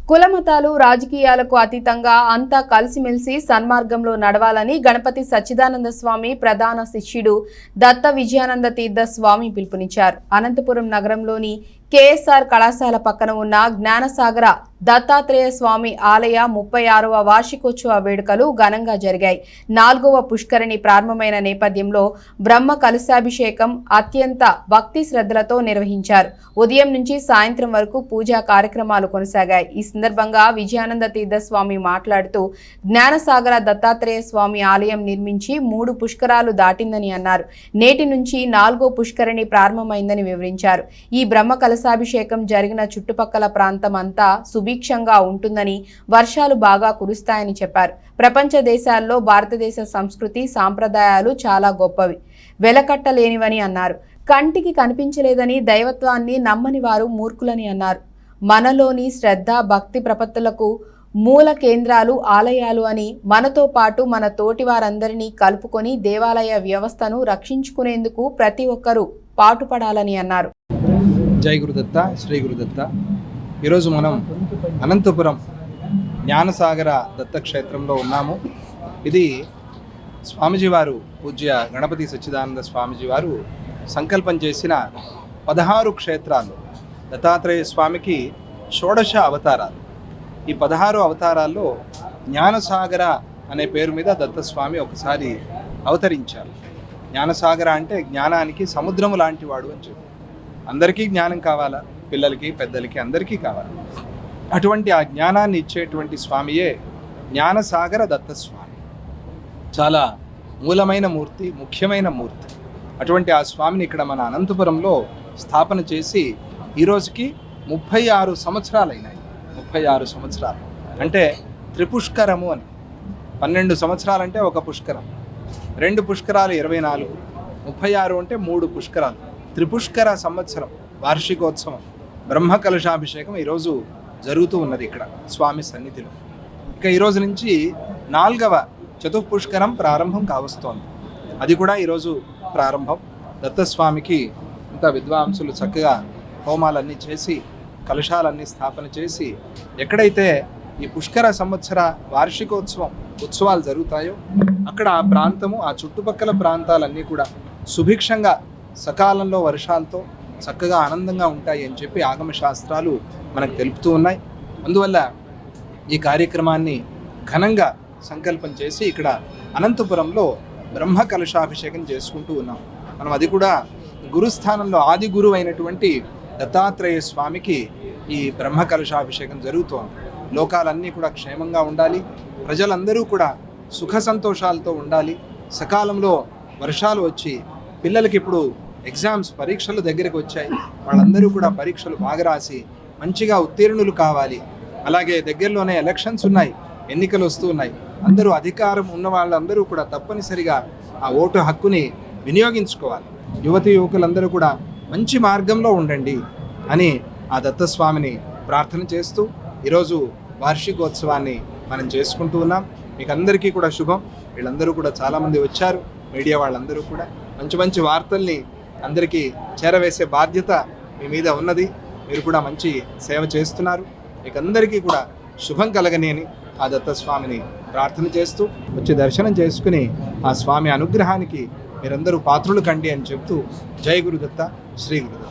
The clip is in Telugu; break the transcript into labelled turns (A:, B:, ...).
A: కులమతాలు రాజకీయాలకు అతీతంగా అంతా కలిసిమెలిసి సన్మార్గంలో నడవాలని గణపతి సచ్చిదానంద స్వామి ప్రధాన శిష్యుడు దత్త విజయానంద తీర్థ స్వామి పిలుపునిచ్చారు. అనంతపురం నగరంలోని కేఎస్ఆర్ కళాశాల పక్కన ఉన్న జ్ఞానసాగర దత్తాత్రేయ స్వామి ఆలయ 36వ వార్షికోత్సవ వేడుకలు ఘనంగా జరిగాయి. 4వ పుష్కరిణి ప్రారంభమైన నేపథ్యంలో బ్రహ్మ కలశాభిషేకం అత్యంత భక్తి శ్రద్ధలతో నిర్వహించారు. ఉదయం నుంచి సాయంత్రం వరకు పూజా కార్యక్రమాలు కొనసాగాయి. ఈ సందర్భంగా విజయానంద తీర్థ స్వామి మాట్లాడుతూ జ్ఞానసాగర దత్తాత్రేయ స్వామి ఆలయం నిర్మించి 3 పుష్కరాలు దాటిందని అన్నారు. నేటి నుంచి 4వ పుష్కరిణి ప్రారంభమైందని వివరించారు. ఈ బ్రహ్మ కలశాభిషేకం జరిగిన చుట్టుపక్కల ప్రాంతం అంతా సుభిక్షంగా ఉంటుందని, వర్షాలు బాగా కురుస్తాయని చెప్పారు. ప్రపంచ దేశాల్లో భారతదేశ సంస్కృతి సాంప్రదాయాలు చాలా గొప్పవి, వెలకట్టలేనివని అన్నారు. కంటికి కనిపించలేదని దైవత్వాన్ని నమ్మని వారు మూర్ఖులని అన్నారు. మనలోని శ్రద్ధ భక్తి ప్రపత్తులకు మూల కేంద్రాలు ఆలయాలు అని, మనతో పాటు మన తోటి వారందరినీ కలుపుకొని దేవాలయ వ్యవస్థను రక్షించుకునేందుకు ప్రతి ఒక్కరూ పాటుపడాలని అన్నారు.
B: జై గురుదత్త, శ్రీ గురుదత్త. ఈరోజు మనం అనంతపురం జ్ఞానసాగర దత్తక్షేత్రంలో ఉన్నాము. ఇది స్వామిజీ వారు, పూజ్య గణపతి సచ్చిదానంద స్వామిజీ వారు సంకల్పం చేసిన 16 క్షేత్రాలు. దత్తాత్రేయ స్వామికి 16 అవతారాలు. ఈ 16 అవతారాల్లో జ్ఞానసాగర అనే పేరు మీద దత్తస్వామి ఒకసారి అవతరించారు. జ్ఞానసాగర అంటే జ్ఞానానికి సముద్రము లాంటి వాడు అని చెప్పి, అందరికీ జ్ఞానం కావాలా, పిల్లలకి పెద్దలకి అందరికీ కావాలి. అటువంటి ఆ జ్ఞానాన్ని ఇచ్చేటువంటి స్వామియే జ్ఞానసాగర దత్తస్వామి. చాలా మూలమైన మూర్తి, ముఖ్యమైన మూర్తి. అటువంటి ఆ స్వామిని ఇక్కడ మన అనంతపురంలో స్థాపన చేసి ఈరోజుకి 36 సంవత్సరాలు అయినాయి. 36 సంవత్సరాలు అంటే త్రిపుష్కరము అని. 12 సంవత్సరాలంటే ఒక పుష్కరం, 2 పుష్కరాలు 24, 36 అంటే 3 పుష్కరాలు. త్రిపుష్కర సంవత్సరం వార్షికోత్సవం బ్రహ్మ కలశాభిషేకం ఈరోజు జరుగుతూ ఉన్నది ఇక్కడ స్వామి సన్నిధిలో. ఇక ఈరోజు నుంచి 4వ చతుఃపుష్కరం ప్రారంభం కావస్తోంది. అది కూడా ఈరోజు ప్రారంభం. దత్తస్వామికి ఇంత విద్వాంసులు చక్కగా హోమాలన్నీ చేసి కలశాలన్నీ స్థాపన చేసి, ఎక్కడైతే ఈ పుష్కర సంవత్సర వార్షికోత్సవం ఉత్సవాలు జరుగుతాయో అక్కడ ఆ ప్రాంతము, ఆ చుట్టుపక్కల ప్రాంతాలన్నీ కూడా సుభిక్షంగా సకాలంలో వర్షాలతో చక్కగా ఆనందంగా ఉంటాయి అని చెప్పి ఆగమ శాస్త్రాలు మనకు తెలుపుతూ ఉన్నాయి. అందువల్ల ఈ కార్యక్రమాన్ని ఘనంగా సంకల్పం చేసి ఇక్కడ అనంతపురంలో బ్రహ్మ కలశాభిషేకం చేసుకుంటూ ఉన్నాం మనం. అది కూడా గురుస్థానంలో ఆది గురువు అయినటువంటి దత్తాత్రేయ స్వామికి ఈ బ్రహ్మ కలశాభిషేకం జరుగుతోంది. లోకాలన్నీ కూడా క్షేమంగా ఉండాలి, ప్రజలందరూ కూడా సుఖ సంతోషాలతో ఉండాలి, సకాలంలో వర్షాలు వచ్చి పిల్లలకి ఇప్పుడు ఎగ్జామ్స్ పరీక్షలు దగ్గరికి వచ్చాయి, వాళ్ళందరూ కూడా పరీక్షలు బాగా రాసి మంచిగా ఉత్తీర్ణులు కావాలి. అలాగే దగ్గరలోనే ఎలక్షన్స్ ఉన్నాయి, ఎన్నికలు వస్తూ ఉన్నాయి. అందరూ అధికారం ఉన్న వాళ్ళందరూ కూడా తప్పనిసరిగా ఆ ఓటు హక్కుని వినియోగించుకోవాలి. యువతి యువకులందరూ కూడా మంచి మార్గంలో ఉండండి అని ఆ దత్తస్వామిని ప్రార్థన చేస్తూ ఈరోజు వార్షికోత్సవాన్ని మనం చేసుకుంటూ ఉన్నాం. మీకు అందరికీ కూడా శుభం. వీళ్ళందరూ కూడా చాలామంది వచ్చారు, మీడియా వాళ్ళందరూ కూడా మంచి మంచి వార్తల్ని అందరికీ చేరవేసే బాధ్యత మీ మీద ఉన్నది. మీరు కూడా మంచి సేవ చేస్తున్నారు. మీకు అందరికీ కూడా శుభం కలగని అని ఆ దత్తస్వామిని ప్రార్థన చేస్తూ వచ్చి దర్శనం చేసుకుని ఆ స్వామి అనుగ్రహానికి మీరందరూ పాత్రులు కండి అని చెప్తూ జై గురుదత్త, శ్రీ గురుదత్త.